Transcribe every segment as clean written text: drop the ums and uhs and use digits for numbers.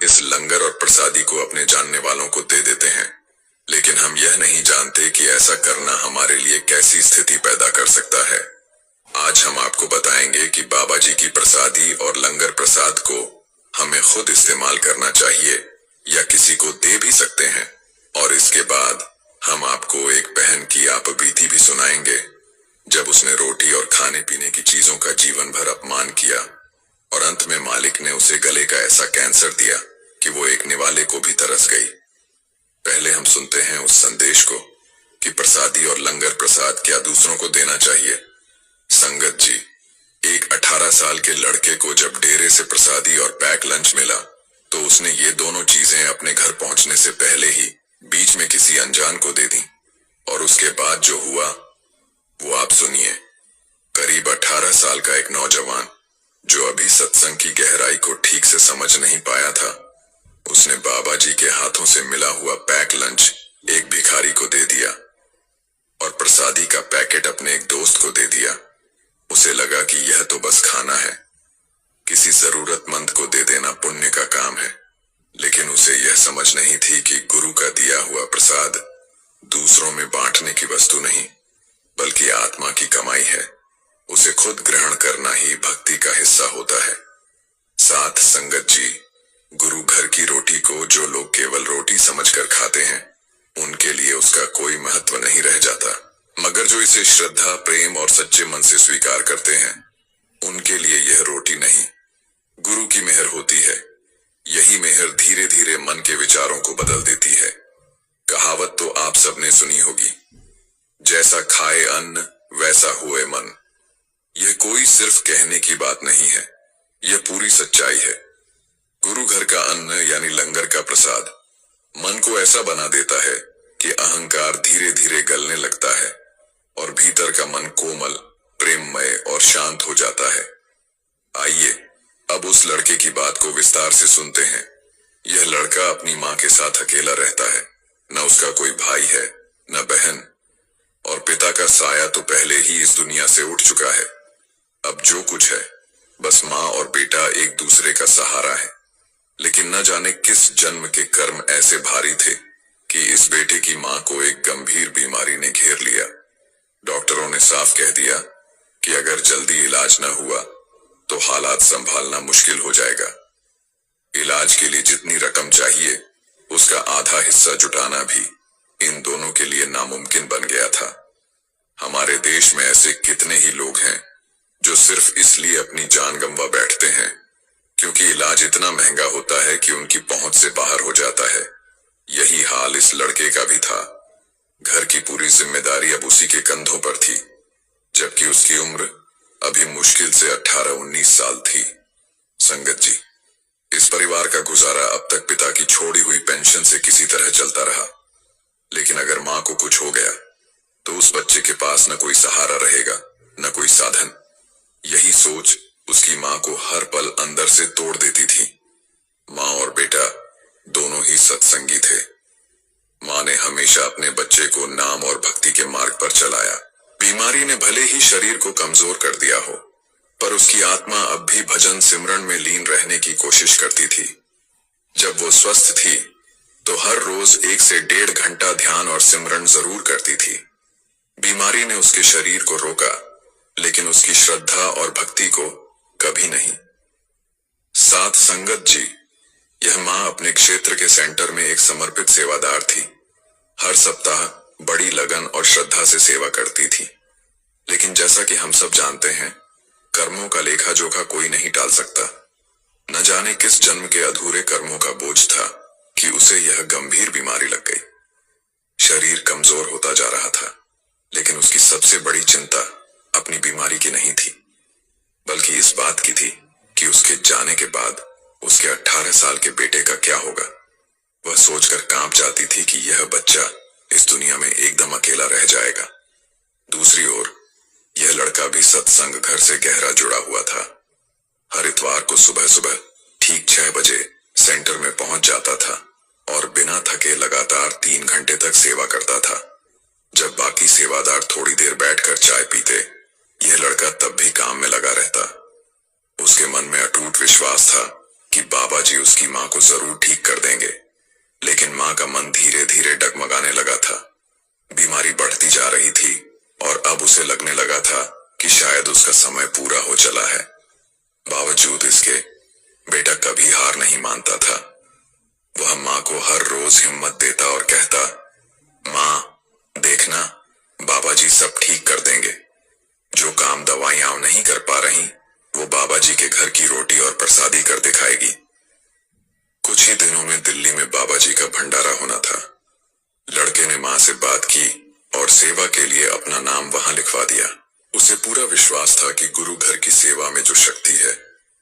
इस लंगर और प्रसादी को अपने जानने वालों को दे देते हैं, लेकिन हम यह नहीं जानते कि ऐसा करना हमारे लिए कैसी स्थिति पैदा कर सकता है। आज हम आपको बताएंगे कि बाबा जी की प्रसादी और लंगर प्रसाद को हमें खुद इस्तेमाल करना चाहिए या किसी को दे भी सकते हैं। और इसके बाद हम आपको एक बहन की आपबीती भी सुनाएंगे, जब उसने रोटी और खाने पीने की चीजों का जीवन भर अपमान किया और अंत में मालिक ने उसे गले का ऐसा कैंसर दिया कि वो एक निवाले को भी तरस गई। पहले हम सुनते हैं उस संदेश को कि प्रसादी और लंगर प्रसाद क्या दूसरों को देना चाहिए। संगत जी, एक 18 साल के लड़के को जब डेरे से प्रसादी और पैक लंच मिला तो उसने ये दोनों चीजें अपने घर पहुंचने से पहले ही बीच में किसी अनजान को दे दी। और उसके बाद जो हुआ वो आप सुनिए। करीब 18 साल का एक नौजवान जो अभी सत्संग की गहराई को ठीक से समझ नहीं पाया था, उसने बाबा जी के हाथों से मिला हुआ पैक लंच एक भिखारी को दे दिया और प्रसादी का पैकेट अपने एक दोस्त को दे दिया। उसे लगा कि यह तो बस खाना है, किसी जरूरतमंद को दे देना पुण्य का काम है, लेकिन उसे यह समझ नहीं थी कि गुरु का दिया हुआ प्रसाद दूसरों में बांटने की वस्तु नहीं बल्कि आत्मा की कमाई है। उसे खुद ग्रहण करना ही भक्ति का हिस्सा होता है। साथ संगत जी, गुरु घर की रोटी को जो लोग केवल रोटी समझकर खाते हैं, उनके लिए उसका कोई महत्व नहीं रह जाता, मगर जो इसे श्रद्धा, प्रेम और सच्चे मन से स्वीकार करते हैं, उनके लिए यह रोटी नहीं, गुरु की मेहर होती है। यही मेहर धीरे धीरे मन के विचारों को बदल देती है। कहावत तो आप सबने सुनी होगी, जैसा खाए अन्न वैसा हुए मन। यह कोई सिर्फ कहने की बात नहीं है, यह पूरी सच्चाई है। गुरु घर का अन्न यानी लंगर का प्रसाद मन को ऐसा बना देता है कि अहंकार धीरे धीरे गलने लगता है और भीतर का मन कोमल, प्रेममय और शांत हो जाता है। आइए अब उस लड़के की बात को विस्तार से सुनते हैं। यह लड़का अपनी माँ के साथ अकेला रहता है, न उसका कोई भाई है न बहन, और पिता का साया तो पहले ही इस दुनिया से उठ चुका है। अब जो कुछ है बस माँ और बेटा एक दूसरे का सहारा है। लेकिन न जाने किस जन्म के कर्म ऐसे भारी थे कि इस बेटे की माँ को एक गंभीर बीमारी ने घेर लिया। डॉक्टरों ने साफ कह दिया कि अगर जल्दी इलाज न हुआ तो हालात संभालना मुश्किल हो जाएगा। इलाज के लिए जितनी रकम चाहिए उसका आधा हिस्सा जुटाना भी इन दोनों के लिए नामुमकिन बन गया था। हमारे देश में ऐसे कितने ही लोग हैं जो सिर्फ इसलिए अपनी जान गंवा बैठते हैं क्योंकि इलाज इतना महंगा होता है कि उनकी पहुंच से बाहर हो जाता है। यही हाल इस लड़के का भी था। घर की पूरी जिम्मेदारी अब उसी के कंधों पर थी, जबकि उसकी उम्र अभी मुश्किल से 18-19 साल थी। संगत जी, इस परिवार का गुजारा अब तक पिता की छोड़ी हुई पेंशन से किसी तरह चलता रहा, लेकिन अगर माँ को कुछ हो गया तो उस बच्चे के पास न कोई सहारा रहेगा न कोई साधन। यही सोच उसकी माँ को हर पल अंदर से तोड़ देती थी। माँ और बेटा दोनों ही सत्संगी थे। माँ ने हमेशा अपने बच्चे को नाम और भक्ति के मार्ग पर चलाया। बीमारी ने भले ही शरीर को कमजोर कर दिया हो, पर उसकी आत्मा अब भी भजन सिमरन में लीन रहने की कोशिश करती थी। जब वो स्वस्थ थी तो हर रोज 1 से 1.5 घंटा ध्यान और सिमरन जरूर करती थी। बीमारी ने उसके शरीर को रोका, लेकिन उसकी श्रद्धा और भक्ति को कभी नहीं। साथ संगत जी, यह माँ अपने क्षेत्र के सेंटर में एक समर्पित सेवादार थी। हर सप्ताह बड़ी लगन और श्रद्धा से सेवा करती थी। लेकिन जैसा कि हम सब जानते हैं, कर्मों का लेखा जोखा कोई नहीं टाल सकता। न जाने किस जन्म के अधूरे कर्मों का बोझ था कि उसे यह गंभीर बीमारी लग गई। शरीर कमजोर होता जा रहा था, लेकिन उसकी सबसे बड़ी चिंता अपनी बीमारी की नहीं थी, बल्कि इस बात की थी कि उसके जाने के बाद उसके 18 साल के बेटे का क्या होगा। वह सोचकर कांप जाती थी कि यह बच्चा इस दुनिया में एकदम अकेला रह जाएगा। दूसरी ओर यह लड़का भी सत्संग घर से गहरा जुड़ा हुआ था। हर इतवार को सुबह सुबह ठीक 6 बजे सेंटर में पहुंच जाता था और बिना थके लगातार 3 घंटे तक सेवा करता था। जब बाकी सेवादार थोड़ी देर बैठकर चाय पीते, यह लड़का तब भी काम में लगा रहता। उसके मन में अटूट विश्वास था कि बाबा जी उसकी माँ को जरूर ठीक कर देंगे, लेकिन माँ का मन धीरे धीरे डगमगाने लगा था। बीमारी बढ़ती जा रही थी और अब उसे लगने लगा था कि शायद उसका समय पूरा हो चला है। बावजूद इसके बेटा कभी हार नहीं मानता था। वह माँ को हर रोज हिम्मत देता और कहता, माँ देखना, बाबा जी सब ठीक कर देंगे। जो काम दवाइयां नहीं कर पा रही, वो बाबा जी के घर की रोटी और प्रसादी कर दिखाएगी। कुछ ही दिनों में दिल्ली में बाबा जी का भंडारा होना था। लड़के ने माँ से बात की और सेवा के लिए अपना नाम वहां लिखवा दिया। उसे पूरा विश्वास था कि गुरु घर की सेवा में जो शक्ति है,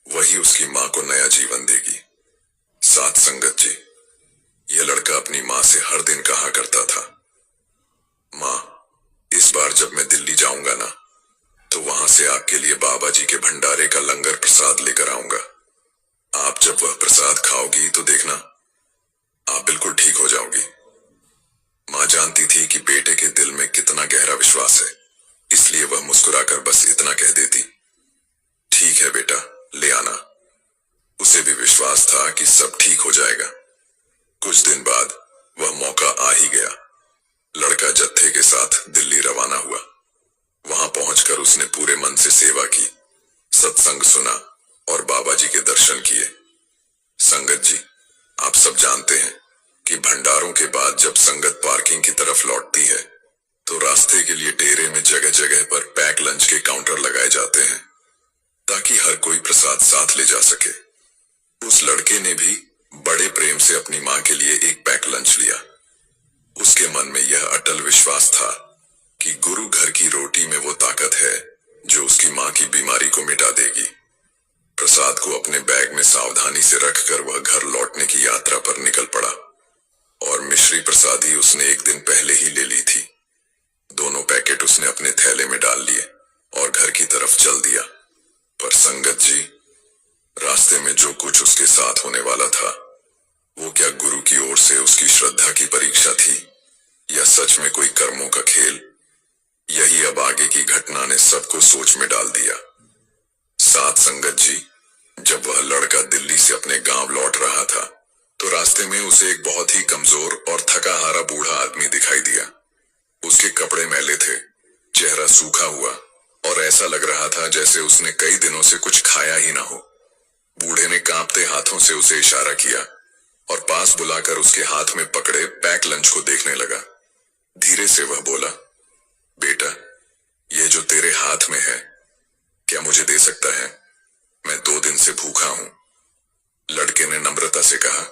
वही उसकी माँ को नया जीवन देगी। साथ संगत जी, यह लड़का अपनी माँ से हर दिन कहा करता था, माँ इस बार जब मैं दिल्ली जाऊंगा ना, तो वहां से आपके लिए बाबा जी के भंडारे का लंगर प्रसाद लेकर आऊंगा। आप जब वह प्रसाद खाओगी तो देखना, आप बिल्कुल ठीक हो जाओगी। माँ जानती थी कि बेटे के दिल में कितना गहरा विश्वास है, इसलिए वह मुस्कुराकर बस इतना कह देती, ठीक है बेटा, ले आना। उसे भी विश्वास था कि सब ठीक हो जाएगा। कुछ दिन बाद वह मौका आ ही गया। लड़का जत्थे के साथ दिल्ली रवाना हुआ। वहां पहुंचकर उसने पूरे मन से सेवा की, सत्संग सुना और बाबा जी के दर्शन किए। संगत जी, आप सब जानते हैं कि भंडारों के बाद जब संगत पार्किंग की तरफ लौटती है, तो रास्ते के लिए डेरे में जगह जगह पर पैक लंच के काउंटर लगाए जाते हैं, ताकि हर कोई प्रसाद साथ ले जा सके। उस लड़के ने भी बड़े प्रेम से अपनी माँ के लिए एक पैक लंच लिया। उसके मन में यह अटल विश्वास था कि गुरु घर की रोटी में वो ताकत है जो उसकी माँ की बीमारी को मिटा देगी। प्रसाद को अपने बैग में सावधानी से रखकर वह घर लौटने की यात्रा पर निकल पड़ा और मिश्री प्रसादी उसने एक दिन पहले ही ले ली थी। दोनों पैकेट उसने अपने थैले में डाल लिए और घर की तरफ चल दिया। पर संगत जी, रास्ते में जो कुछ उसके साथ होने वाला था, वो क्या गुरु की ओर से उसकी श्रद्धा की परीक्षा थी या सच में कोई कर्मों का खेल? यही अब आगे की घटना ने सबको सोच में डाल दिया। साथ संगत जी, जब वह लड़का दिल्ली से अपने गांव लौट रहा था, तो रास्ते में उसे एक बहुत ही कमजोर और थका हारा बूढ़ा आदमी दिखाई दिया। उसके कपड़े मैले थे, चेहरा सूखा हुआ और ऐसा लग रहा था जैसे उसने कई दिनों से कुछ खाया ही ना हो। बूढ़े ने कांपते हाथों से उसे इशारा किया और पास बुलाकर उसके हाथ में पकड़े पैक लंच को देखने लगा। धीरे से वह बोला, बेटा, ये जो तेरे हाथ में है, क्या मुझे दे सकता है? मैं 2 दिन से भूखा हूं। लड़के ने नम्रता से कहा,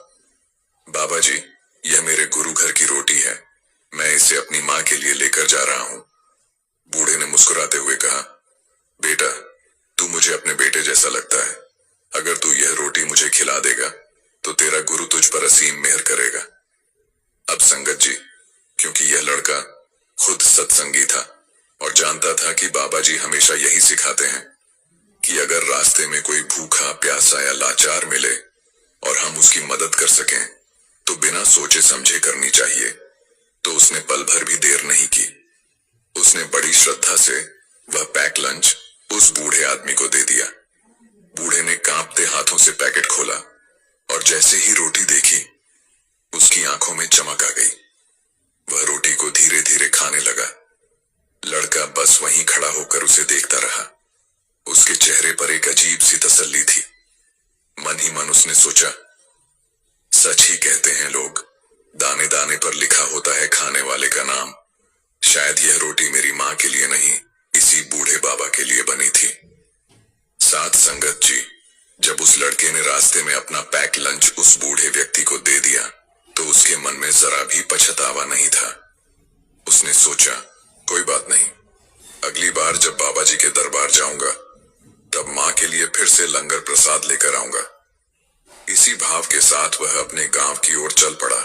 बाबा जी, यह मेरे गुरु घर की रोटी है, मैं इसे अपनी माँ के लिए लेकर जा रहा हूं। बूढ़े ने मुस्कुराते हुए कहा, बेटा, तू मुझे अपने बेटे जैसा लगता है। अगर तू यह रोटी मुझे खिला देगा तो तेरा गुरु तुझ पर असीम मेहर करेगा। अब संगत जी, क्योंकि यह लड़का खुद सत्संगी था और जानता था कि बाबा जी हमेशा यही सिखाते हैं कि अगर रास्ते में कोई भूखा, प्यासा या लाचार मिले और हम उसकी मदद कर सकें, तो बिना सोचे समझे करनी चाहिए। तो उसने पल भर भी देर नहीं की। उसने बड़ी श्रद्धा से वह पैक लंच उस बूढ़े आदमी को दे दिया। बूढ़े ने कांपते हाथों से पैकेट खोला और जैसे ही रोटी देखी, उसकी आंखों में चमक आ गई। वह रोटी को धीरे धीरे खाने लगा। लड़का बस वहीं खड़ा होकर उसे देखता रहा। उसके चेहरे पर एक अजीब सी तसल्ली थी। मन ही मन उसने सोचा, सच ही कहते हैं लोग, दाने दाने पर लिखा होता है खाने वाले का नाम। शायद यह रोटी मेरी माँ के लिए नहीं, इसी बूढ़े बाबा के लिए बनी थी। साथ संगत जी, जब उस लड़के ने रास्ते में अपना पैक लंच उस बूढ़े व्यक्ति को दे दिया, तो उसके मन में जरा भी पछतावा नहीं था। उसने सोचा, कोई बात नहीं, अगली बार जब बाबा जी के दरबार जाऊंगा, तब माँ के लिए फिर से लंगर प्रसाद लेकर आऊंगा। इसी भाव के साथ वह अपने गांव की ओर चल पड़ा।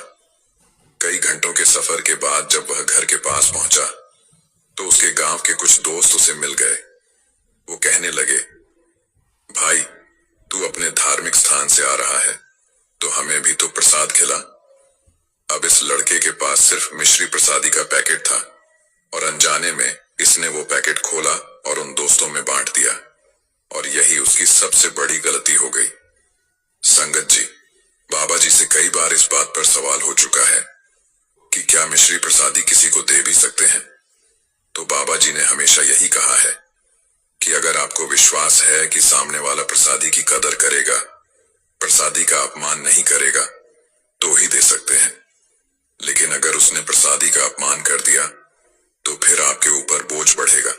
कई घंटों के सफर के बाद जब वह घर के पास पहुंचा, तो उसके गांव के कुछ दोस्त उसे मिल गए। वो कहने लगे, भाई, तू अपने धार्मिक स्थान से आ रहा है, तो हमें भी तो प्रसाद खिला। अब इस लड़के के पास सिर्फ मिश्री प्रसादी का पैकेट था और अनजाने में इसने वो पैकेट खोला और उन दोस्तों में बांट दिया, और यही उसकी सबसे बड़ी गलती हो गई। संगत जी, बाबा जी से कई बार इस बात पर सवाल हो चुका है कि क्या मिश्री प्रसादी किसी को दे भी सकते हैं। तो बाबा जी ने हमेशा यही कहा है कि अगर आपको विश्वास है कि सामने वाला प्रसादी की कदर करेगा, प्रसादी का अपमान नहीं करेगा, तो ही दे सकते हैं। लेकिन अगर उसने प्रसादी का अपमान कर दिया तो फिर आपके ऊपर बोझ बढ़ेगा,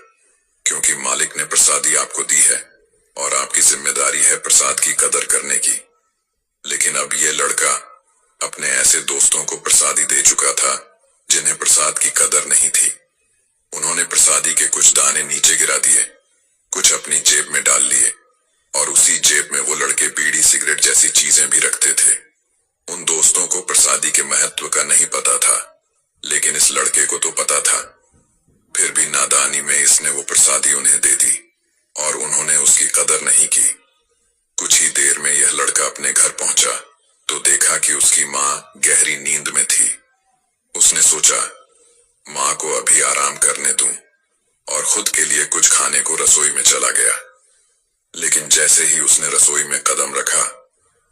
क्योंकि मालिक ने प्रसादी आपको दी है और आपकी जिम्मेदारी है प्रसाद की कदर करने की। लेकिन अब ये लड़का अपने ऐसे दोस्तों को प्रसादी दे चुका था जिन्हें प्रसाद की कदर नहीं थी। उन्होंने प्रसादी के कुछ दाने नीचे गिरा दिए, कुछ अपनी जेब में डाल लिए और उसी जेब में वो लड़के बीड़ी सिगरेट जैसी चीजें भी रखते थे। उन दोस्तों को प्रसादी के महत्व का नहीं पता था, लेकिन इस लड़के को तो पता था। फिर भी नादानी में इसने वो प्रसादी उन्हें दे दी और उन्होंने उसकी कदर नहीं की। कुछ ही देर में यह लड़का अपने घर पहुंचा तो देखा कि उसकी माँ गहरी नींद में थी। उसने सोचा माँ को अभी आराम करने दूं और खुद के लिए कुछ खाने को रसोई में चला गया। लेकिन जैसे ही उसने रसोई में कदम रखा,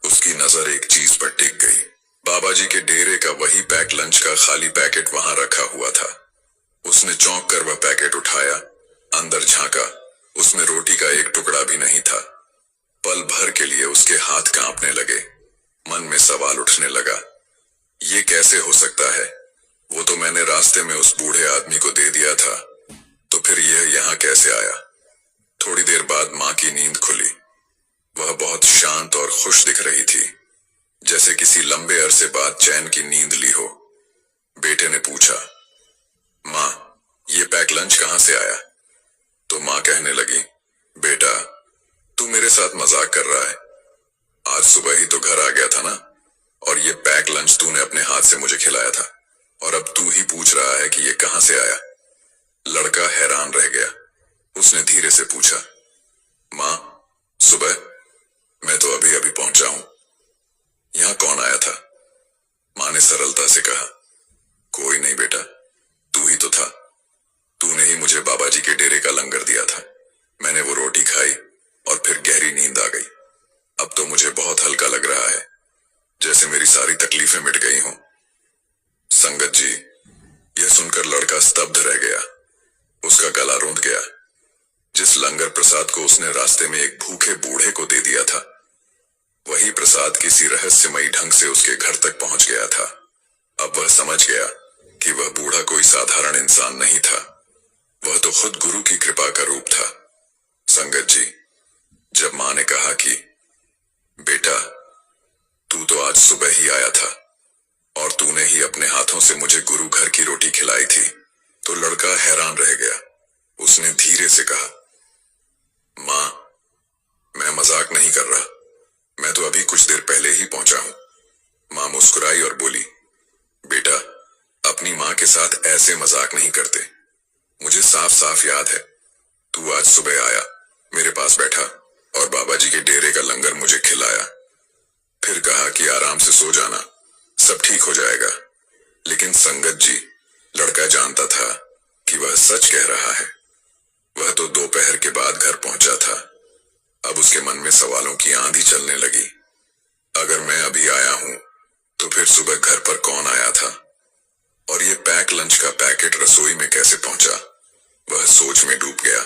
उसकी नजर एक चीज पर टिक गई। बाबा जी के डेरे का वही पैक लंच का खाली पैकेट वहां रखा हुआ था। उसने चौंक कर वह पैकेट उठाया, अंदर झांका, उसमें रोटी का एक टुकड़ा भी नहीं था। पल भर के लिए उसके हाथ कांपने लगे। मन में सवाल उठने लगा, ये कैसे हो सकता है? वो तो मैंने रास्ते में उस बूढ़े आदमी को दे दिया था, तो फिर यह यहाँ कैसे आया? थोड़ी देर बाद माँ की नींद खुली। वह बहुत शांत और खुश दिख रही थी, जैसे किसी लंबे अरसे बाद चैन की नींद ली हो। बेटे ने पूछा, माँ, ये पैक लंच कहाँ से आया? तो माँ कहने लगी, बेटा, तू मेरे साथ मजाक कर रहा है। आज सुबह ही तो घर आ गया था ना, और ये पैक लंच तूने अपने हाथ से मुझे खिलाया था, और अब तू ही पूछ रहा है कि ये कहाँ से आया? लड़का हैरान रह गया। उसने धीरे से पूछा, माँ, सुबह? मैं तो अभी अभी पहुंचा हूं। यहाँ कौन आया था? माँ ने सरलता से कहा, कोई नहीं बेटा, तू ही तो था। तूने ही मुझे बाबा जी के डेरे का लंगर दिया था। मैंने वो रोटी खाई और फिर गहरी नींद आ गई। अब तो मुझे बहुत हल्का लग रहा है, जैसे मेरी सारी तकलीफें मिट गई हों। संगत जी, यह सुनकर लड़का स्तब्ध रह गया। उसका गला रूंध गया। जिस लंगर प्रसाद को उसने रास्ते में एक भूखे बूढ़े को दे दिया था, वही प्रसाद किसी रहस्यमयी ढंग से उसके घर तक पहुंच गया था। अब वह समझ गया कि वह बूढ़ा कोई साधारण इंसान नहीं था, वह तो खुद गुरु की कृपा का रूप था। संगत जी, जब माँ ने कहा कि बेटा, तू तो आज सुबह ही आया था और तूने ही अपने हाथों से मुझे गुरु घर की रोटी खिलाई थी, तो लड़का हैरान रह गया। उसने धीरे से कहा, माँ, मैं मजाक नहीं कर रहा, मैं तो अभी कुछ देर पहले ही पहुंचा हूं। माँ मुस्कुराई और बोली, बेटा, अपनी माँ के साथ ऐसे मजाक नहीं करते। मुझे साफ साफ याद है, तू आज सुबह आया, मेरे पास बैठा और बाबा जी के डेरे का लंगर मुझे खिलाया। फिर कहा कि आराम से सो जाना, सब ठीक हो जाएगा। लेकिन संगत जी, लड़का जानता था कि वह सच कह रहा है। वह तो दोपहर के बाद घर पहुंचा था। अब उसके मन में सवालों की आंधी चलने लगी। अगर मैं अभी आया हूं, तो फिर सुबह घर पर कौन आया था? और ये पैक लंच का पैकेट रसोई में कैसे पहुंचा? वह सोच में डूब गया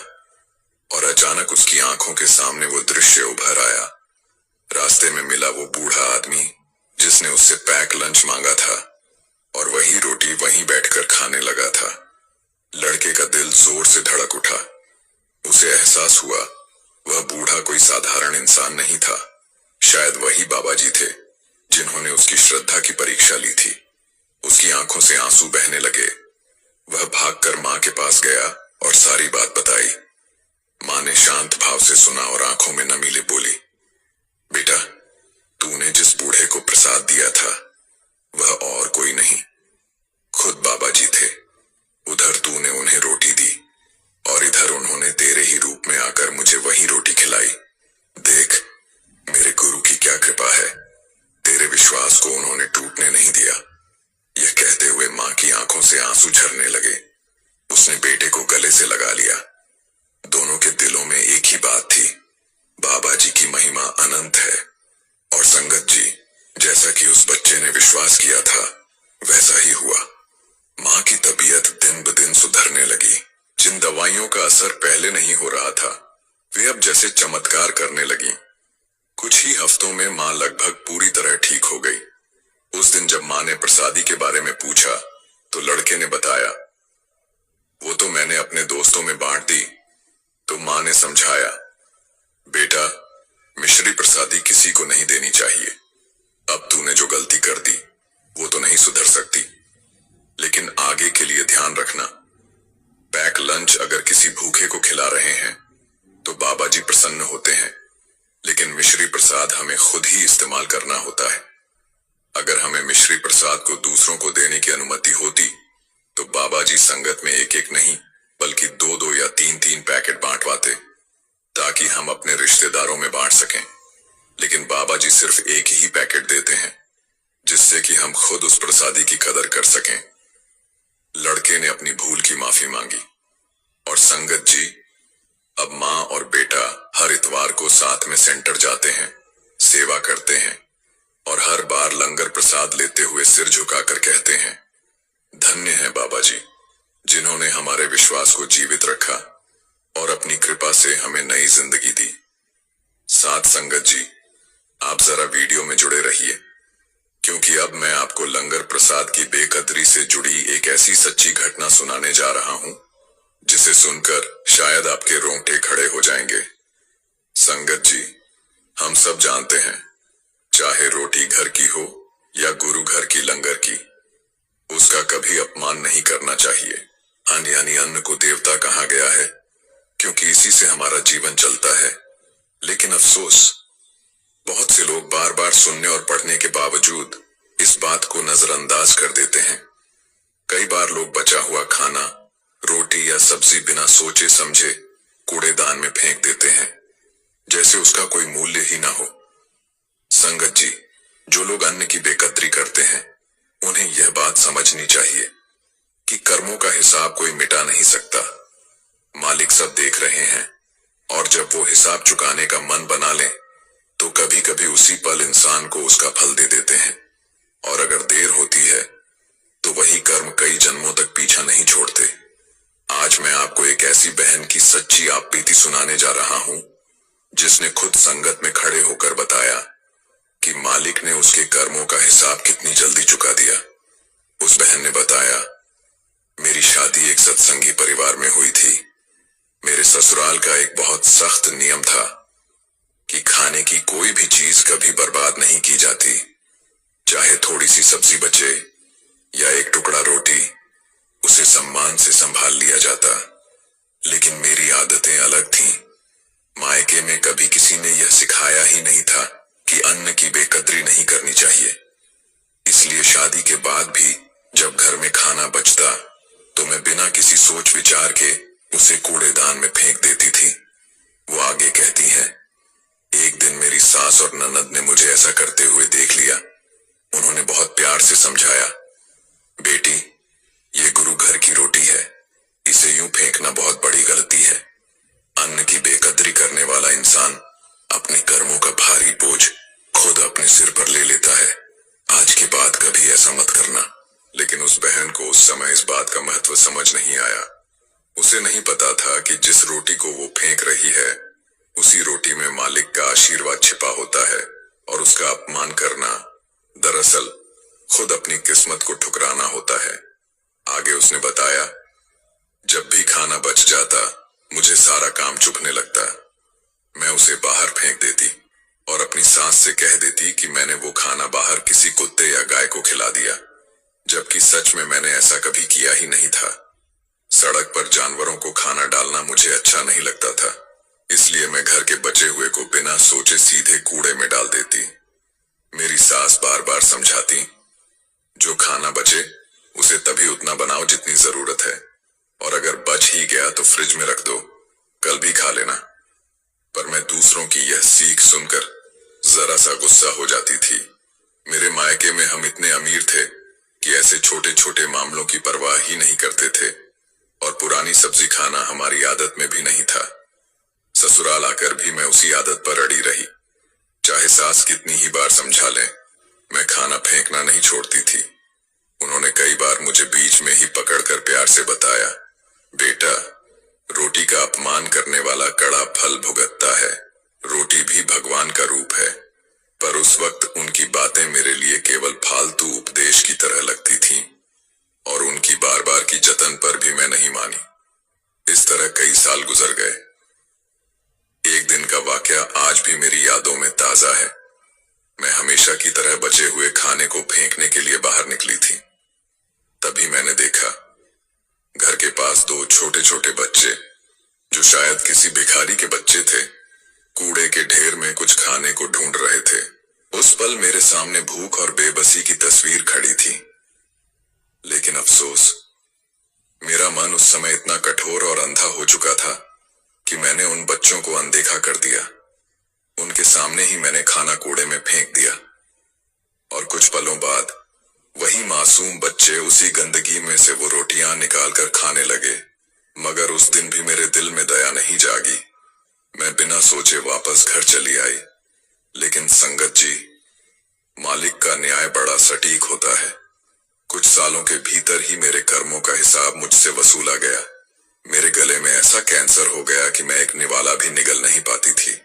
और अचानक उसकी आंखों के सामने वो दृश्य उभर आया। रास्ते में मिला वो बूढ़ा आदमी जिसने उससे पैक लंच मांगा था, और वही रोटी वहीं बैठकर खाने लगा था। लड़के का दिल जोर से धड़क उठा। उसे एहसास हुआ वह बूढ़ा कोई साधारण इंसान नहीं था। शायद वही बाबा जी थे जिन्होंने उसकी श्रद्धा की परीक्षा ली थी। उसकी आंखों से आंसू बहने लगे। वह भागकर माँ के पास गया और सारी बात बताई। माँ ने शांत भाव से सुना और आंखों में नमी ले बोली, बेटा, तूने जिस बूढ़े को प्रसाद दिया था वह और कोई नहीं, खुद बाबा जी थे। उधर तूने उन्हें रोटी दी और इधर उन्होंने तेरे ही रूप में आकर मुझे वही रोटी खिलाई। देख, मेरे गुरु की क्या कृपा है, तेरे विश्वास को उन्होंने टूटने नहीं दिया। यह कहते हुए माँ की आंखों से आंसू झरने लगे। उसने बेटे को गले से लगा लिया। दोनों के दिलों में एक ही बात थी, बाबा जी की महिमा अनंत है। और संगत जी, जैसा कि उस बच्चे ने विश्वास किया था वैसा ही हुआ। माँ की तबीयत दिन ब दिन सुधरने लगी। जिन दवाइयों का असर पहले नहीं हो रहा था वे अब जैसे चमत्कार करने लगी। कुछ ही हफ्तों में माँ लगभग पूरी तरह ठीक हो गई। उस दिन जब माँ ने प्रसादी के बारे में पूछा तो लड़के ने बताया, वो तो मैंने अपने दोस्तों में बांट दी। तो माँ ने समझाया, बेटा, मिश्री प्रसादी किसी को नहीं देनी चाहिए। अब तूने जो गलती कर दी वो तो नहीं सुधर सकती, लेकिन आगे के लिए ध्यान रखना। पैक लंच अगर किसी भूखे को खिला रहे हैं तो बाबा जी प्रसन्न होते हैं, लेकिन मिश्री प्रसाद हमें खुद ही इस्तेमाल करना होता है। अगर हमें मिश्री प्रसाद को दूसरों को देने की अनुमति होती तो बाबा जी संगत में एक एक नहीं बल्कि दो दो या तीन तीन पैकेट बांटवाते, ताकि हम अपने रिश्तेदारों में बांट सकें। लेकिन बाबा जी सिर्फ एक ही पैकेट देते हैं, जिससे कि हम खुद उस प्रसादी की कदर कर सकें। लड़के ने अपनी भूल की माफी मांगी और संगत जी, अब माँ और बेटा हर इतवार को साथ में सेंटर जाते हैं, सेवा करते हैं और हर बार लंगर प्रसाद लेते हुए सिर झुकाकर कहते हैं, धन्य है बाबा जी, जिन्होंने हमारे विश्वास को जीवित रखा और अपनी कृपा से हमें नई जिंदगी दी। साथ संगत जी, आप जरा वीडियो में जुड़े रहिए, क्योंकि अब मैं आपको लंगर प्रसाद की बेकदरी से जुड़ी एक ऐसी सच्ची घटना सुनाने जा रहा हूं जिसे सुनकर शायद आपके रोंगटे खड़े हो जाएंगे। संगत जी, हम सब जानते हैं, चाहे रोटी घर की हो या गुरु घर की लंगर की, उसका कभी अपमान नहीं करना चाहिए। अन्न यानी अन्न को देवता कहा गया है, क्योंकि इसी से हमारा जीवन चलता है। लेकिन अफसोस, बहुत से लोग बार बार सुनने और पढ़ने के बावजूद इस बात को नजरअंदाज कर देते हैं। कई बार लोग बचा हुआ खाना, रोटी या सब्जी बिना सोचे समझे कूड़ेदान में फेंक देते हैं, जैसे उसका कोई मूल्य ही ना हो। संगत जी, जो लोग अन्न की बेकदरी करते हैं उन्हें यह बात समझनी चाहिए कि कर्मों का हिसाब कोई मिटा नहीं सकता। मालिक सब देख रहे हैं, और जब वो हिसाब चुकाने का मन बना लें तो कभी कभी उसी पल इंसान को उसका फल दे देते हैं। और अगर देर होती है तो वही कर्म कई जन्मों तक पीछा नहीं छोड़ते। आज मैं आपको एक ऐसी बहन की सच्ची आप बीती सुनाने जा रहा हूं, जिसने खुद संगत में खड़े होकर बताया कि मालिक ने उसके कर्मों का हिसाब कितनी जल्दी चुका दिया। उस बहन ने बताया, मेरी शादी एक सत्संगी परिवार में हुई थी। मेरे ससुराल का एक बहुत सख्त नियम था कि खाने की कोई भी चीज कभी बर्बाद नहीं की जाती। चाहे थोड़ी सी सब्जी बचे या एक टुकड़ा रोटी, उसे सम्मान से संभाल लिया जाता। लेकिन मेरी आदतें अलग थीं। मायके में कभी किसी ने यह सिखाया ही नहीं था कि अन्न की बेकदरी नहीं करनी चाहिए। इसलिए शादी के बाद भी जब घर में खाना बचता तो मैं बिना किसी सोच विचार के उसे कूड़ेदान में फेंक देती थी। वो आगे कहती हैं, एक दिन मेरी सास और ननद ने मुझे ऐसा करते हुए देख लिया। उन्होंने बहुत प्यार से समझाया, बेटी, ये गुरु घर की रोटी है, इसे यूं फेंकना बहुत बड़ी गलती है। अन्न की बेकदरी करने वाला इंसान अपने कर्मों का भारी बोझ खुद अपने सिर पर ले लेता है। आज के बाद कभी ऐसा मत करना। लेकिन उस बहन को उस समय इस बात का महत्व समझ नहीं आया। उसे नहीं पता था कि जिस रोटी को वो फेंक रही है उसी रोटी में मालिक का आशीर्वाद छिपा होता है, और उसका अपमान करना दरअसल खुद अपनी किस्मत को ठुकराना होता है। आगे उसने बताया, जब भी खाना बच जाता मुझे सारा काम चुभने लगता। मैं उसे बाहर फेंक देती और अपनी सास से कह देती कि मैंने वो खाना बाहर किसी कुत्ते या गाय को खिला दिया, जबकि सच में मैंने ऐसा कभी किया ही नहीं था। सड़क पर जानवरों को खाना डालना मुझे अच्छा नहीं लगता था, इसलिए मैं घर के बचे हुए को बिना सोचे सीधे कूड़े में डाल देती। मेरी सास बार बार समझाती, जो खाना बचे उसे तभी उतना बनाओ जितनी जरूरत है, और अगर बच ही गया तो फ्रिज में रख दो, कल भी खा लेना। पर मैं दूसरों की यह सीख सुनकर जरा सा गुस्सा हो जाती थी। मेरे मायके में हम इतने अमीर थे कि ऐसे छोटे छोटे मामलों की परवाह ही नहीं करते थे, और पुरानी सब्जी खाना हमारी आदत में भी नहीं था। ससुराल आकर भी मैं उसी आदत पर अड़ी रही। चाहे सास कितनी ही बार समझा लें, मैं खाना फेंकना नहीं छोड़ती थी। उन्होंने कई बार मुझे बीच में ही पकड़कर प्यार से बताया, बेटा, रोटी का अपमान करने वाला कड़ा फल भुगतता है। रोटी भी भगवान का रूप है। पर उस वक्त उनकी बातें मेरे लिए केवल फालतू उपदेश की तरह लगती थीं, और उनकी बार बार की जतन पर भी मैं नहीं मानी। इस तरह कई साल गुजर गए। एक दिन का वाकया आज भी मेरी यादों में ताजा है। मैं हमेशा की तरह बचे हुए खाने को फेंकने के लिए बाहर निकली थी। तभी मैंने देखा, घर के पास दो छोटे छोटे बच्चे, जो शायद किसी भिखारी के बच्चे थे, कूड़े के ढेर में कुछ खाने को ढूंढ रहे थे। उस पल मेरे सामने भूख और बेबसी की तस्वीर खड़ी थी। लेकिन अफसोस, मेरा मन उस समय इतना कठोर और अंधा हो चुका था कि मैंने उन बच्चों को अनदेखा कर दिया। उनके सामने ही मैंने खाना कूड़े में फेंक दिया, और कुछ पलों बाद वही मासूम बच्चे उसी गंदगी में से वो रोटियां निकालकर खाने लगे। मगर उस दिन भी मेरे दिल में दया नहीं जागी। मैं बिना सोचे वापस घर चली आई। लेकिन संगत जी, मालिक का न्याय बड़ा सटीक होता है। कुछ सालों के भीतर ही मेरे कर्मों का हिसाब मुझसे वसूला गया। मेरे गले में ऐसा कैंसर हो गया कि मैं एक निवाला भी निगल नहीं पाती थी।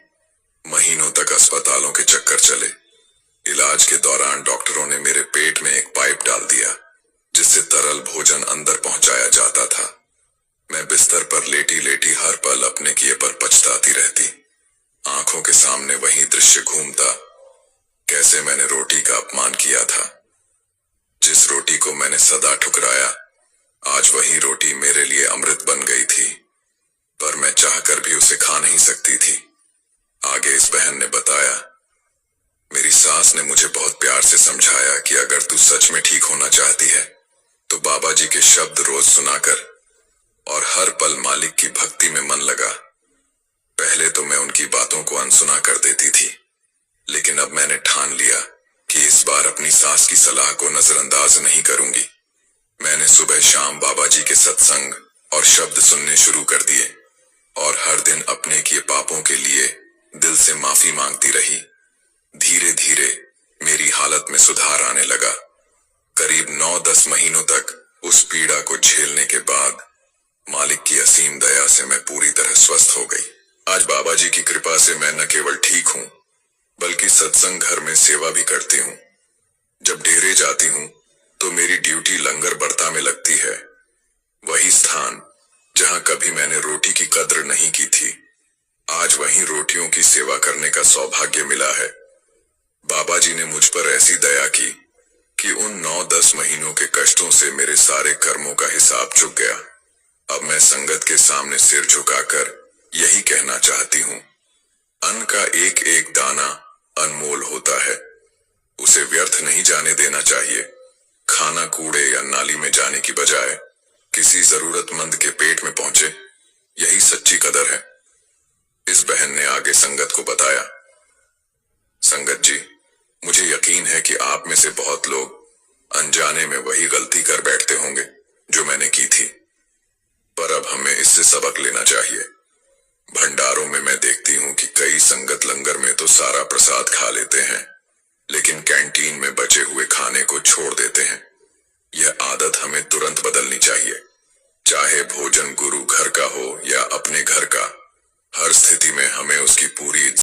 महीनों तक अस्पतालों के चक्कर चले। इलाज के दौरान डॉक्टरों ने मेरे पेट में एक पाइप डाल दिया, जिससे तरल भोजन अंदर पहुंचाया जाता था। मैं बिस्तर पर लेटी लेटी हर पल अपने किए पर पछताती रहती। आंखों के सामने वही दृश्य घूमता, कैसे मैंने रोटी का अपमान किया था। जिस रोटी को मैंने सदा ठुकराया, आज वही रोटी मेरे लिए अमृत बन गई थी। पर मैं चाहकर भी उसे खा नहीं सकती थी। आगे इस बहन ने बताया, मेरी सास ने मुझे बहुत प्यार से समझाया कि अगर तू सच में ठीक होना चाहती है तो बाबा जी के शब्द रोज सुनाकर और हर पल मालिक की भक्ति में मन लगा। पहले तो मैं उनकी बातों को अनसुना कर देती थी, लेकिन अब मैंने ठान लिया कि इस बार अपनी सास की सलाह को नजरअंदाज नहीं करूंगी। मैंने सुबह शाम बाबा जी के सत्संग और शब्द सुनने शुरू कर दिए, और हर दिन अपने किए पापों के लिए दिल से माफी मांगती रही। धीरे धीरे मेरी हालत में सुधार आने लगा। करीब 9-10 महीनों तक उस पीड़ा को झेलने के बाद मालिक की असीम दया से मैं पूरी तरह स्वस्थ हो गई। आज बाबा जी की कृपा से मैं न केवल ठीक हूँ, बल्कि सत्संग घर में सेवा भी करती हूँ। जब डेरे जाती हूँ तो मेरी ड्यूटी लंगर बर्ता में लगती है, वही स्थान जहाँ कभी मैंने रोटी की कद्र नहीं की थी। आज वहीं रोटियों की सेवा करने का सौभाग्य मिला है। बाबा जी ने मुझ पर ऐसी दया की कि उन 9-10 महीनों के कष्टों से मेरे सारे कर्मों का हिसाब चुक गया। अब मैं संगत के सामने सिर झुकाकर यही कहना चाहती हूँ, अन्न का एक एक दाना अनमोल होता है। उसे व्यर्थ नहीं जाने देना चाहिए। खाना कूड़े या नाली में जाने की बजाय किसी जरूरतमंद के पेट में पहुंचे, यही सच्ची कदर है। इस बहन ने आगे संगत को बताया, संगत जी, मुझे यकीन है कि आप में से बहुत लोग अनजाने में वही गलती कर बैठते होंगे जो मैंने की थी। पर अब हमें इससे सबक लेना चाहिए। भंडारों में मैं देखती हूँ कि कई संगत लंगर में तो सारा प्रसाद खा लेते हैं, लेकिन कैंटीन में बचे हुए खाने को छोड़ देते हैं। यह आदत हमें तुरंत बदलनी चाहिए। चाहे भोजन गुरु घर का हो या अपने घर का, हर स्थिति में हमें उसकी पूरी